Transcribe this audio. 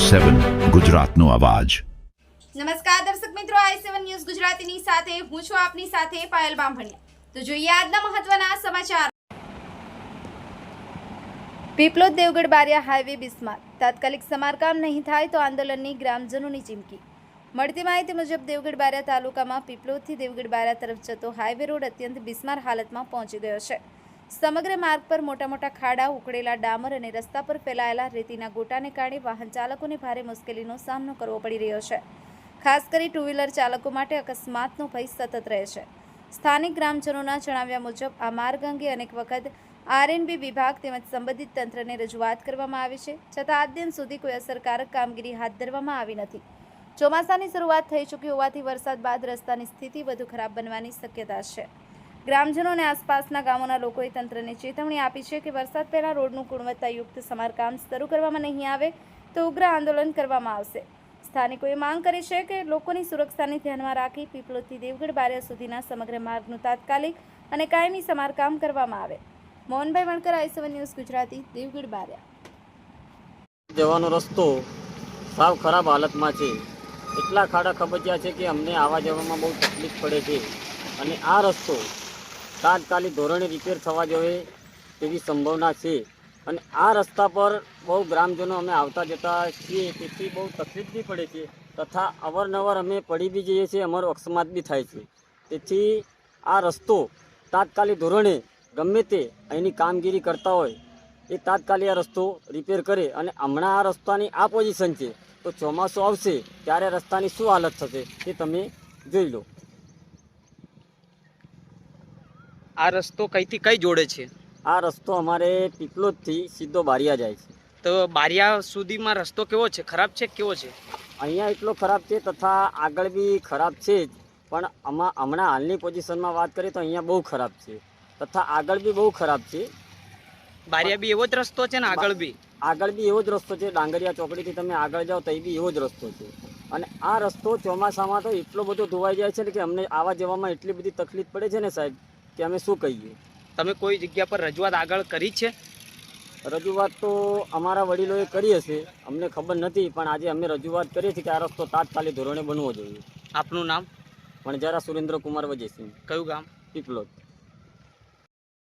7 ગુજરાતનો અવાજ। નમસ્કાર દર્શક મિત્રો, i7 ન્યૂઝ ગુજરાતીની સાથે હું છું આપની સાથે પાયલ બામભણિયા। તો જોઈએ આજના મહત્વના સમાચાર। પીપલોદ દેવગઢ બારિયા હાઈવે બિસ્માર, તાત્કાલિક સમારકામ નહીં થાય તો આંદોલનની ગ્રામજનોની ચીમકી। મળતી માહિતી મુજબ દેવગઢ બારિયા તાલુકામાં પીપલોદથી દેવગઢ બારિયા તરફ જતો હાઈવે રોડ અત્યંત બિસ્માર હાલતમાં પહોંચી ગયો છે। સમગ્ર માર્ગ પર મોટા મોટા ખાડા, ઉકળેલા ડામર અને રસ્તા પર ફેલાયેલા રેતીના ગોટાને કારણે વાહન ચાલકોને ભારે મુશ્કેલીનો સામનો કરવો પડી રહ્યો છે। ખાસ કરી ટુ વ્હીલર ચાલકો માટે અકસ્માતનો ભય સતત રહે છે। સ્થાનિક ગ્રામજનોના જણાવ્યા મુજબ આ માર્ગ અંગે અનેક વખત આરએનબી વિભાગ તેમજ સંબંધિત તંત્રને રજૂઆત કરવામાં આવી છે, છતાં આજ દિન સુધી કોઈ અસરકારક કામગીરી હાથ ધરવામાં આવી નથી। ચોમાસાની શરૂઆત થઈ ચૂકી હોવાથી વરસાદ બાદ રસ્તાની સ્થિતિ વધુ ખરાબ બનવાની શક્યતા છે। ગ્રામજનો અને આસપાસના ગામોના લોકોએ તંત્રને ચેતવણી આપી છે કે વરસાદ પહેલા રોડનું ગુણવત્તાયુક્ત સમારકામ શરૂ કરવામાં નહીં આવે તો ઉગ્ર આંદોલન કરવામાં આવશે। સ્થાનિકોએ માંગ કરી છે કે લોકોની સુરક્ષાને ધ્યાનમાં રાખી પીપલોદથી દેવગઢ બારિયા સુધીના સમગ્ર માર્ગનું તાત્કાલિક અને કાયમી સમારકામ કરવામાં આવે। Mohanbhai Vankar, i7 news Gujarati, Devgadh Baria. જવાનો રસ્તો સાવ ખરાબ હાલતમાં છે। એટલા ખાડા ખબજિયા છે કે અમને આવવા જવામાં બહુ તકલીફ પડે છે અને આ રસ્તો તાત્કાલિક ધોરણે રિપેર થવા જોઈએ તેવી સંભાવના છે અને આ રસ્તા પર બહુ ગ્રામજનો અમે આવતા જતા છીએ, તેથી બહુ તકલીફ બી પડે છે તથા અવારનવાર અમે પડી બી જઈએ છીએ, અમારો અકસ્માત બી થાય છે। તેથી આ રસ્તો તાત્કાલિક ધોરણે ગમે તે અહીંની કામગીરી કરતા હોય એ તાત્કાલિક આ રસ્તો રિપેર કરે અને હમણાં આ રસ્તાની આ પોઝિશન છે તો ચોમાસું આવશે ત્યારે રસ્તાની શું હાલત થશે તે તમે જોઈ લો। આ રસ્તો કઈથી કઈ જોડે છે? આ રસ્તો અમારે પીપલોદથી સીધો બારિયા જાય છે। તો બારિયા સુધીમાં રસ્તો કેવો છે? ખરાબ છે? કેવો છે? અહીંયા એટલો ખરાબ છે તથા આગળ બી ખરાબ છે જ, પણ હમણાં હાલની પોઝિશનમાં વાત કરીએ તો અહીંયા બહુ ખરાબ છે તથા આગળ બી બહુ ખરાબ છે। બારિયા બી એવો જ રસ્તો છે ને આગળ બી એવો જ રસ્તો છે। ડાંગરિયા ચોકડીથી તમે આગળ જાઓ તો એ બી એવો જ રસ્તો છે અને આ રસ્તો ચોમાસામાં તો એટલો બધો ધોવાઈ જાય છે ને કે અમને આવવા જવામાં એટલી બધી તકલીફ પડે છે ને સાહેબ કે અમે શું કહીએ। તમે કોઈ જગ્યા પર રજૂઆત આગળ કરી છે? રજૂઆત તો અમારા વડીલોએ કરી હશે, અમને ખબર નથી, પણ આજે અમે રજૂઆત કરી છે કે આ રસ્તો તાત્કાલિક ધોરણે બનવો જોઈએ। આપનું નામ? વણજારા સુરેન્દ્ર કુમાર વજયસિંહ, કયું ગામ? પીપલોદ।